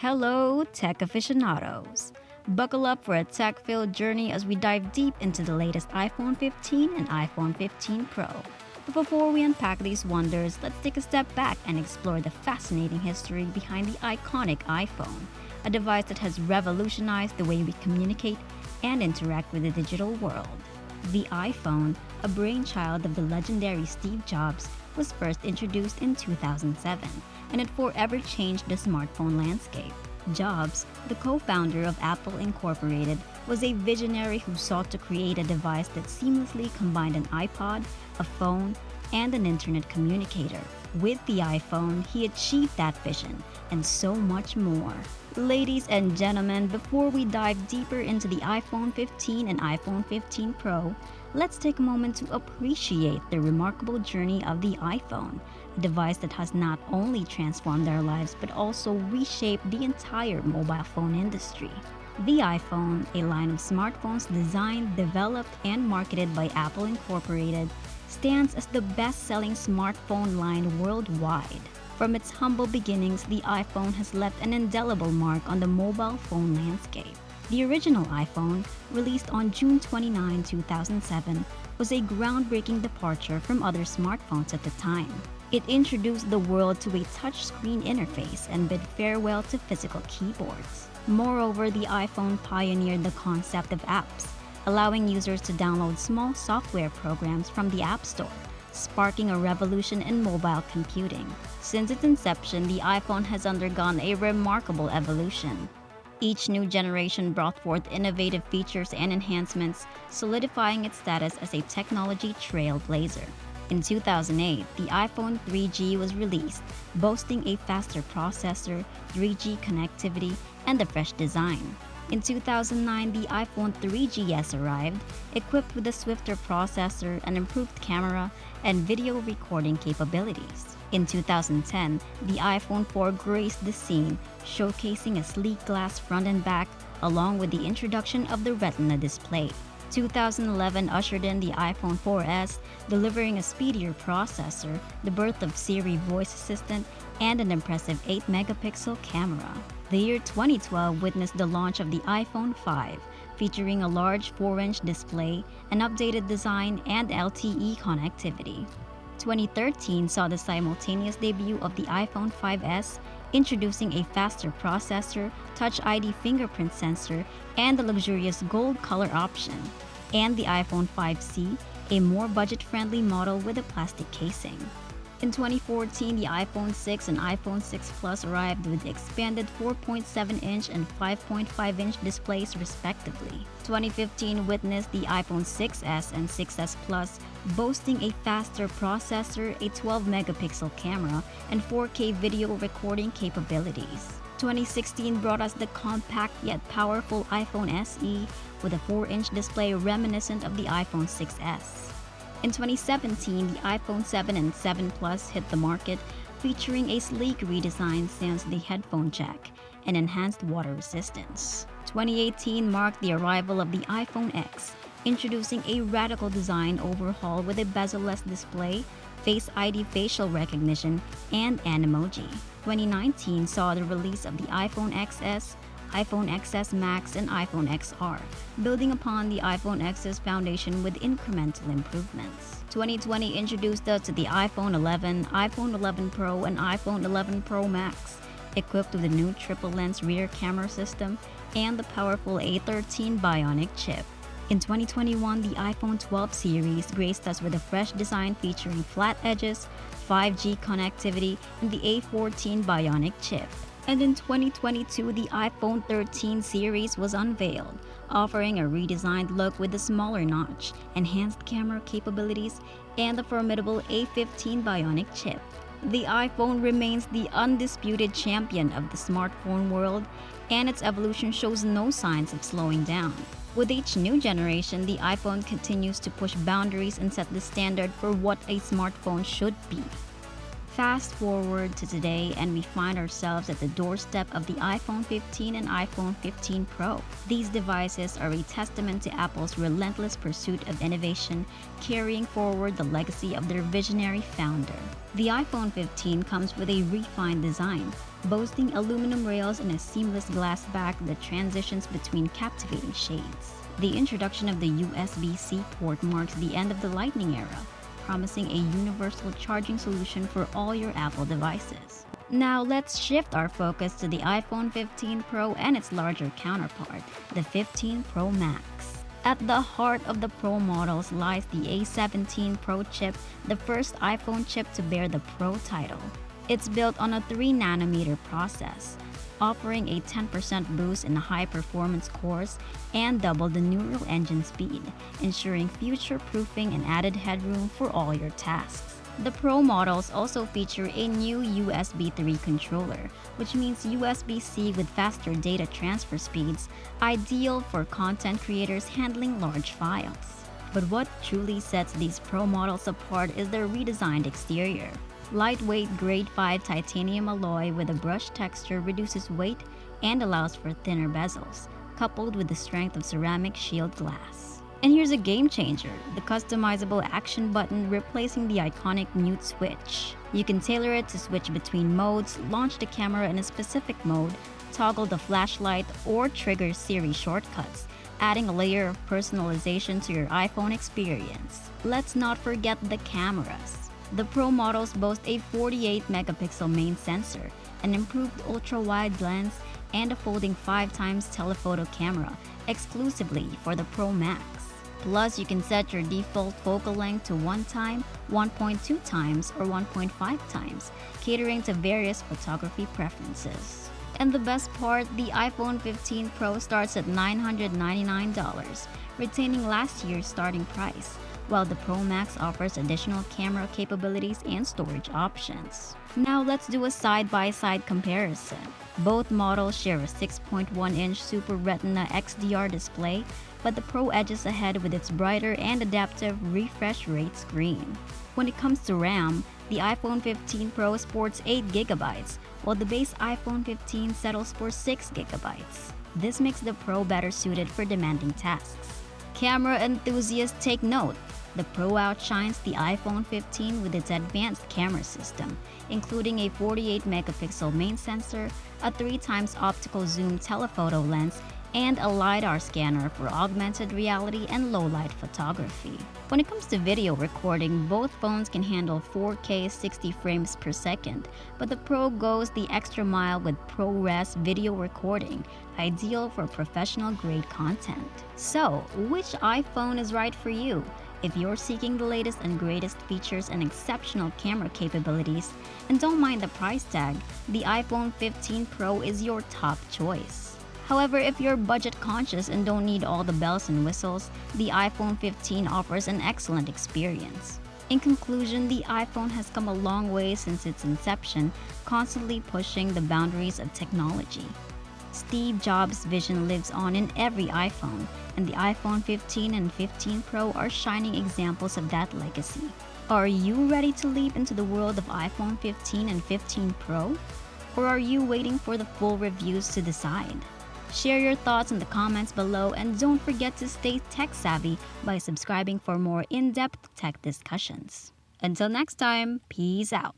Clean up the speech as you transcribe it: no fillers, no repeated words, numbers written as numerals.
Hello, tech aficionados! Buckle up for a tech filled journey as we dive deep into the latest iPhone 15 and iPhone 15 Pro. But before we unpack these wonders, let's take a step back and explore the fascinating history behind the iconic iPhone, a device that has revolutionized the way we communicate and interact with the digital world. The iPhone, a brainchild of the legendary Steve Jobs, was first introduced in 2007, and it forever changed the smartphone landscape. Jobs, the co-founder of Apple Incorporated, was a visionary who sought to create a device that seamlessly combined an iPod, a phone, and an internet communicator. With the iPhone, he achieved that vision, and so much more. Ladies and gentlemen, before we dive deeper into the iPhone 15 and iPhone 15 Pro, let's take a moment to appreciate the remarkable journey of the iPhone, a device that has not only transformed our lives but also reshaped the entire mobile phone industry. The iPhone, a line of smartphones designed, developed, and marketed by Apple Incorporated, stands as the best-selling smartphone line worldwide. From its humble beginnings, the iPhone has left an indelible mark on the mobile phone landscape. The original iPhone, released on June 29, 2007, was a groundbreaking departure from other smartphones at the time. It introduced the world to a touchscreen interface and bid farewell to physical keyboards. Moreover, the iPhone pioneered the concept of apps, allowing users to download small software programs from the App Store, sparking a revolution in mobile computing. Since its inception, the iPhone has undergone a remarkable evolution. Each new generation brought forth innovative features and enhancements, solidifying its status as a technology trailblazer. In 2008, the iPhone 3G was released, boasting a faster processor, 3G connectivity, and a fresh design. In 2009, the iPhone 3GS arrived, equipped with a swifter processor, an improved camera, and video recording capabilities. In 2010, the iPhone 4 graced the scene, showcasing a sleek glass front and back, along with the introduction of the Retina display. 2011 ushered in the iPhone 4S, delivering a speedier processor, the birth of Siri voice assistant, and an impressive 8-megapixel camera. The year 2012 witnessed the launch of the iPhone 5, featuring a large 4-inch display, an updated design, and LTE connectivity. 2013 saw the simultaneous debut of the iPhone 5S, introducing a faster processor, Touch ID fingerprint sensor, and the luxurious gold color option, and the iPhone 5C, a more budget-friendly model with a plastic casing. In 2014, the iPhone 6 and iPhone 6 Plus arrived with expanded 4.7-inch and 5.5-inch displays respectively. 2015 witnessed the iPhone 6s and 6s Plus boasting a faster processor, a 12-megapixel camera, and 4K video recording capabilities. 2016 brought us the compact yet powerful iPhone SE with a 4-inch display reminiscent of the iPhone 6s. In 2017, the iPhone 7 and 7 Plus hit the market, featuring a sleek redesign sans the headphone jack and enhanced water resistance. 2018 marked the arrival of the iPhone X, introducing a radical design overhaul with a bezel-less display, Face ID facial recognition, and an emoji. 2019 saw the release of the iPhone XS, iPhone XS Max, and iPhone XR, building upon the iPhone X's foundation with incremental improvements. 2020 introduced us to the iPhone 11, iPhone 11 Pro, and iPhone 11 Pro Max, equipped with a new triple-lens rear camera system and the powerful A13 Bionic chip. In 2021, the iPhone 12 series graced us with a fresh design featuring flat edges, 5G connectivity, and the A14 Bionic chip. And in 2022, the iPhone 13 series was unveiled, offering a redesigned look with a smaller notch, enhanced camera capabilities, and the formidable A15 Bionic chip. The iPhone remains the undisputed champion of the smartphone world, and its evolution shows no signs of slowing down. With each new generation, the iPhone continues to push boundaries and set the standard for what a smartphone should be. Fast forward to today and we find ourselves at the doorstep of the iPhone 15 and iPhone 15 Pro. These devices are a testament to Apple's relentless pursuit of innovation, carrying forward the legacy of their visionary founder. The iPhone 15 comes with a refined design, boasting aluminum rails and a seamless glass back that transitions between captivating shades. The introduction of the USB-C port marks the end of the Lightning era, promising a universal charging solution for all your Apple devices. Now let's shift our focus to the iPhone 15 Pro and its larger counterpart, the 15 Pro Max. At the heart of the Pro models lies the A17 Pro chip, the first iPhone chip to bear the Pro title. It's built on a 3nm process, offering a 10% boost in high-performance cores and double the neural engine speed, ensuring future-proofing and added headroom for all your tasks. The Pro models also feature a new USB 3 controller, which means USB-C with faster data transfer speeds, ideal for content creators handling large files. But what truly sets these Pro models apart is their redesigned exterior. Lightweight grade 5 titanium alloy with a brushed texture reduces weight and allows for thinner bezels, coupled with the strength of ceramic shield glass. And here's a game changer, the customizable action button replacing the iconic mute switch. You can tailor it to switch between modes, launch the camera in a specific mode, toggle the flashlight, or trigger Siri shortcuts, adding a layer of personalization to your iPhone experience. Let's not forget the cameras. The Pro models boast a 48-megapixel main sensor, an improved ultra-wide lens, and a folding 5x telephoto camera exclusively for the Pro Max. Plus, you can set your default focal length to 1x, 1.2x, or 1.5x, catering to various photography preferences. And the best part, the iPhone 15 Pro starts at $999, retaining last year's starting price, while the Pro Max offers additional camera capabilities and storage options. Now let's do a side-by-side comparison. Both models share a 6.1-inch Super Retina XDR display, but the Pro edges ahead with its brighter and adaptive refresh rate screen. When it comes to RAM, the iPhone 15 Pro sports 8GB, while the base iPhone 15 settles for 6GB. This makes the Pro better suited for demanding tasks. Camera enthusiasts take note. The Pro outshines the iPhone 15 with its advanced camera system, including a 48-megapixel main sensor, a 3x optical zoom telephoto lens, and a LiDAR scanner for augmented reality and low-light photography. When it comes to video recording, both phones can handle 4K 60 frames per second, but the Pro goes the extra mile with ProRes video recording, ideal for professional-grade content. So, which iPhone is right for you? If you're seeking the latest and greatest features and exceptional camera capabilities, and don't mind the price tag, the iPhone 15 Pro is your top choice. However, if you're budget conscious and don't need all the bells and whistles, the iPhone 15 offers an excellent experience. In conclusion, the iPhone has come a long way since its inception, constantly pushing the boundaries of technology. Steve Jobs' vision lives on in every iPhone, and the iPhone 15 and 15 Pro are shining examples of that legacy. Are you ready to leap into the world of iPhone 15 and 15 Pro? Or are you waiting for the full reviews to decide? Share your thoughts in the comments below, and don't forget to stay tech savvy by subscribing for more in-depth tech discussions. Until next time, peace out.